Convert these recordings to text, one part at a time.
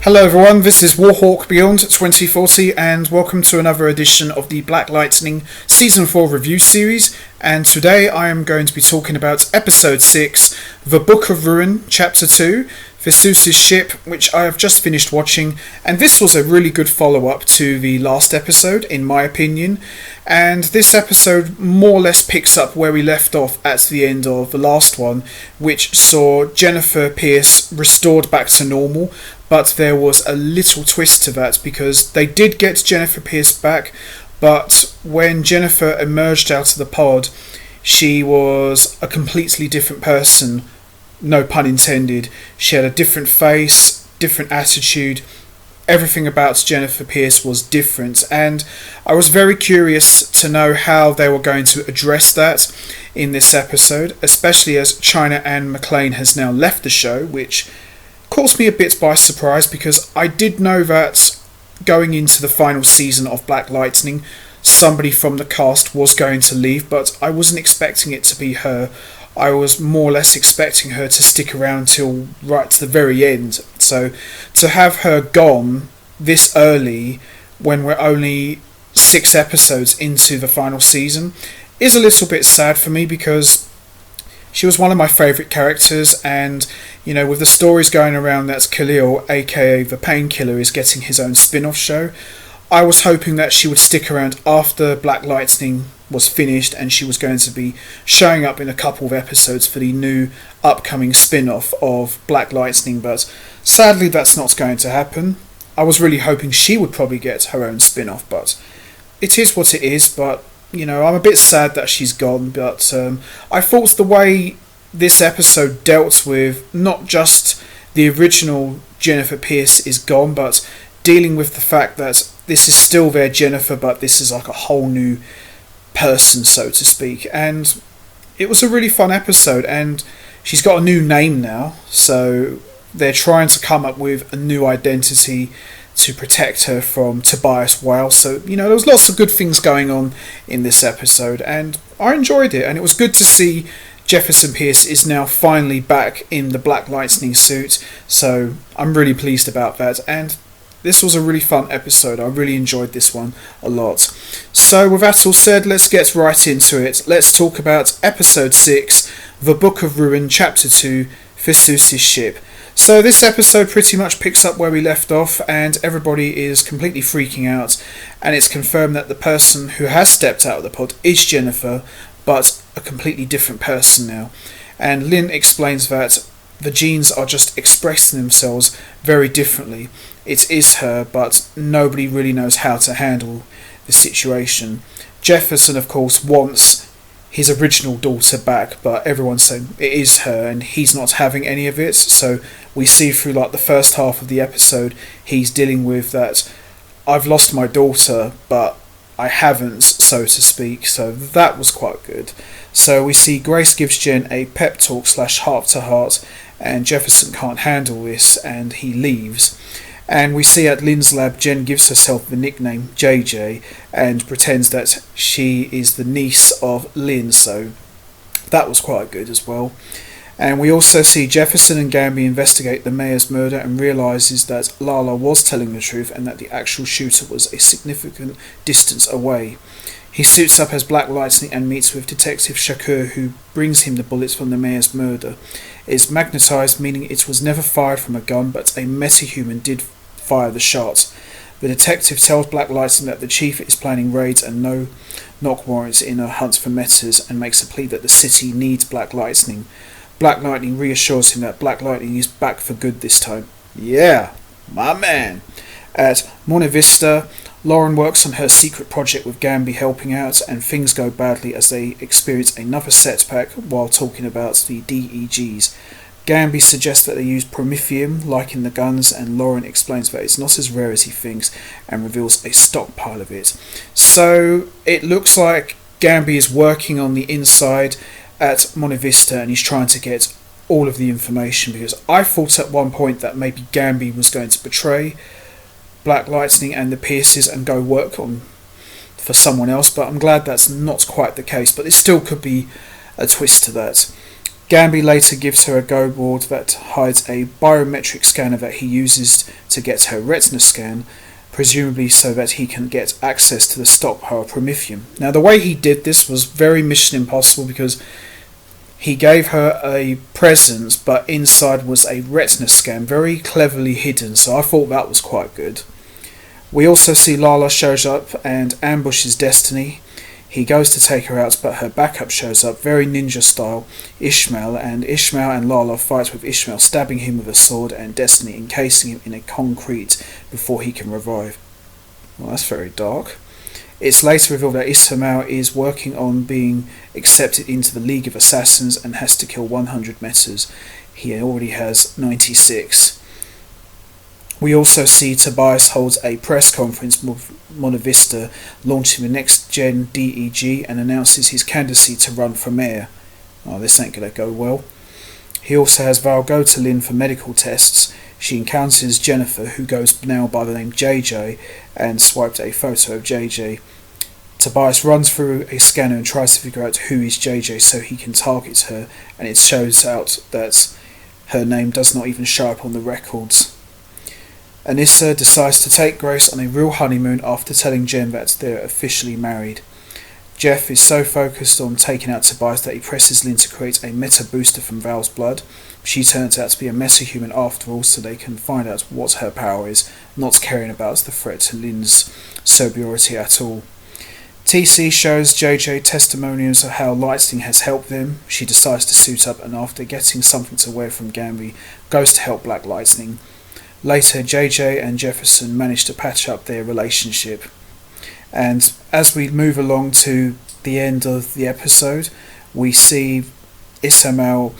Hello everyone, this is Warhawk Beyond 2040 and welcome to another edition of the Black Lightning Season 4 review series, and today I am going to be talking about Episode 6, The Book of Ruin, Chapter 2, Theseus' Ship, which I have just finished watching, and this was a really good follow-up to the last episode in my opinion, and this episode more or less picks up where we left off at the end of the last one, which saw Jennifer Pierce restored back to normal. But there was a little twist to that because they did get Jennifer Pierce back, but when Jennifer emerged out of the pod, she was a completely different person, no pun intended. She had a different face, different attitude, everything about Jennifer Pierce was different, and I was very curious to know how they were going to address that in this episode, especially as China Anne McClain has now left the show, which caught me a bit by surprise because I did know that going into the final season of Black Lightning, somebody from the cast was going to leave, but I wasn't expecting it to be her. I was more or less expecting her to stick around till right to the very end. So to have her gone this early when we're only 6 episodes into the final season is a little bit sad for me because she was one of my favourite characters, and you know, with the stories going around that Khalil, aka the Painkiller, is getting his own spin-off show, I was hoping that she would stick around after Black Lightning was finished and she was going to be showing up in a couple of episodes for the new upcoming spin-off of Black Lightning, but sadly that's not going to happen. I was really hoping she would probably get her own spin-off, but it is what it is. But you know, I'm a bit sad that she's gone, but I thought the way this episode dealt with not just the original Jennifer Pierce is gone, but dealing with the fact that this is still their Jennifer, but this is like a whole new person, so to speak. And it was a really fun episode, and she's got a new name now, so they're trying to come up with a new identity to protect her from Tobias Whale. So, you know, there was lots of good things going on in this episode, and I enjoyed it, and it was good to see Jefferson Pierce is now finally back in the Black Lightning suit, so I'm really pleased about that, and this was a really fun episode. I really enjoyed this one a lot. So with that all said, let's get right into it. Let's talk about Episode 6, The Book of Ruin, Chapter 2, Theseus' Ship. So this episode pretty much picks up where we left off, and everybody is completely freaking out, and it's confirmed that the person who has stepped out of the pod is Jennifer, but a completely different person now. And Lynn explains that the genes are just expressing themselves very differently. It is her, but nobody really knows how to handle the situation. Jefferson, of course, wants his original daughter back, but everyone's saying it is her and he's not having any of it. So we see through like the first half of the episode he's dealing with that I've lost my daughter but I haven't, so to speak. So that was quite good. So we see Grace gives Jen a pep talk / heart to heart, and Jefferson can't handle this and he leaves. And we see at Lynn's lab, Jen gives herself the nickname JJ and pretends that she is the niece of Lynn, so that was quite good as well. And we also see Jefferson and Gamby investigate the mayor's murder and realises that Lala was telling the truth and that the actual shooter was a significant distance away. He suits up as Black Lightning and meets with Detective Shakur, who brings him the bullets from the mayor's murder. It's magnetised, meaning it was never fired from a gun, but a meta-human did fire the shot. The detective tells Black Lightning that the chief is planning raids and no knock warrants in a hunt for metas, and makes a plea that the city needs Black Lightning. Black Lightning reassures him that Black Lightning is back for good this time. Yeah, my man. At Monte Vista, Lauren works on her secret project with Gamby helping out, and things go badly as they experience another setback while talking about the DEGs. Gamby suggests that they use promethium, like in the guns, and Lauren explains that it's not as rare as he thinks and reveals a stockpile of it. So it looks like Gamby is working on the inside at Monte Vista and he's trying to get all of the information, because I thought at one point that maybe Gamby was going to betray Black Lightning and the Pierces and go work on for someone else, but I'm glad that's not quite the case, but it still could be a twist to that. Gamby later gives her a go board that hides a biometric scanner that he uses to get her retina scan, presumably so that he can get access to the stockpile Promethium. Now, the way he did this was very Mission Impossible, because he gave her a present, but inside was a retina scan, very cleverly hidden, so I thought that was quite good. We also see Lala shows up and ambushes Destiny. He goes to take her out, but her backup shows up, very ninja style, Ishmael and Lala fight with Ishmael stabbing him with a sword and Destiny encasing him in a concrete before he can revive. Well, that's very dark. It's later revealed that Ishmael is working on being accepted into the League of Assassins and has to kill 100 metas. He already has 96. We also see Tobias holds a press conference with Mona Vista, launching the next-gen DEG and announces his candidacy to run for mayor. Oh, this ain't gonna go well. He also has Val go to Lynn for medical tests. She encounters Jennifer, who goes now by the name JJ, and swiped a photo of JJ. Tobias runs through a scanner and tries to figure out who is JJ so he can target her, and it shows out that her name does not even show up on the records. Anissa decides to take Grace on a real honeymoon after telling Jen that they're officially married. Jeff is so focused on taking out Tobias that he presses Lynn to create a meta booster from Val's blood. She turns out to be a meta-human after all, so they can find out what her power is, not caring about the threat to Lynn's sobriety at all. TC shows JJ testimonials of how Lightning has helped them. She decides to suit up and after getting something to wear from Gamby, goes to help Black Lightning. Later, JJ and Jefferson manage to patch up their relationship. And as we move along to the end of the episode, we see Ishmael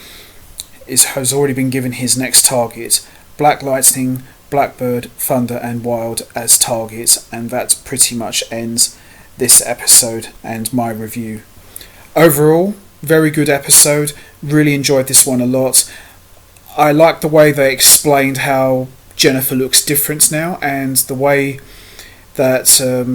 has already been given his next target. Black Lightning, Blackbird, Thunder and Wild as targets, and that pretty much ends this episode and my review. Overall, very good episode. Really enjoyed this one a lot. I like the way they explained how Jennifer looks different now, and the way that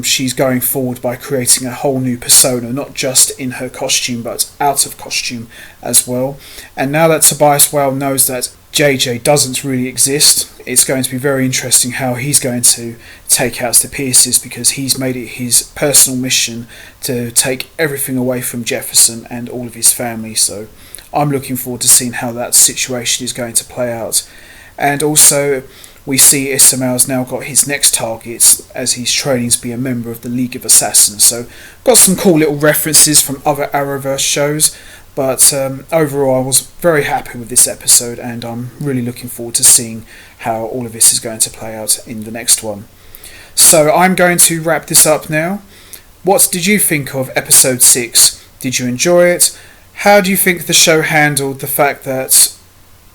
she's going forward by creating a whole new persona, not just in her costume but out of costume as well. And now that Tobias well knows that JJ doesn't really exist, it's going to be very interesting how he's going to take out the Pierces, because he's made it his personal mission to take everything away from Jefferson and all of his family. So I'm looking forward to seeing how that situation is going to play out. And also, we see Ishmael's now got his next targets as he's training to be a member of the League of Assassins. So, got some cool little references from other Arrowverse shows. But overall, I was very happy with this episode, and I'm really looking forward to seeing how all of this is going to play out in the next one. So, I'm going to wrap this up now. What did you think of episode 6? Did you enjoy it? How do you think the show handled the fact that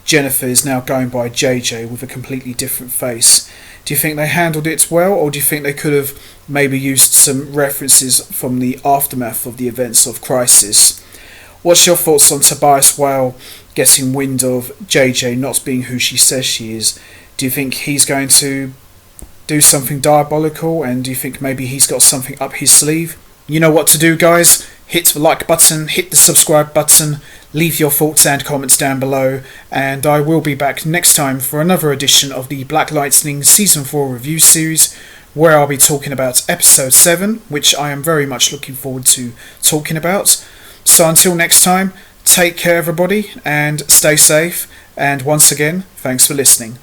Jennifer is now going by JJ with a completely different face? Do you think they handled it well, or do you think they could have maybe used some references from the aftermath of the events of Crisis? What's your thoughts on Tobias Whale getting wind of JJ not being who she says she is? Do you think he's going to do something diabolical, and do you think maybe he's got something up his sleeve? You know what to do, guys. Hit the like button, hit the subscribe button, leave your thoughts and comments down below, and I will be back next time for another edition of the Black Lightning Season 4 review series, where I'll be talking about episode 7, which I am very much looking forward to talking about. So until next time, take care everybody, and stay safe, and once again, thanks for listening.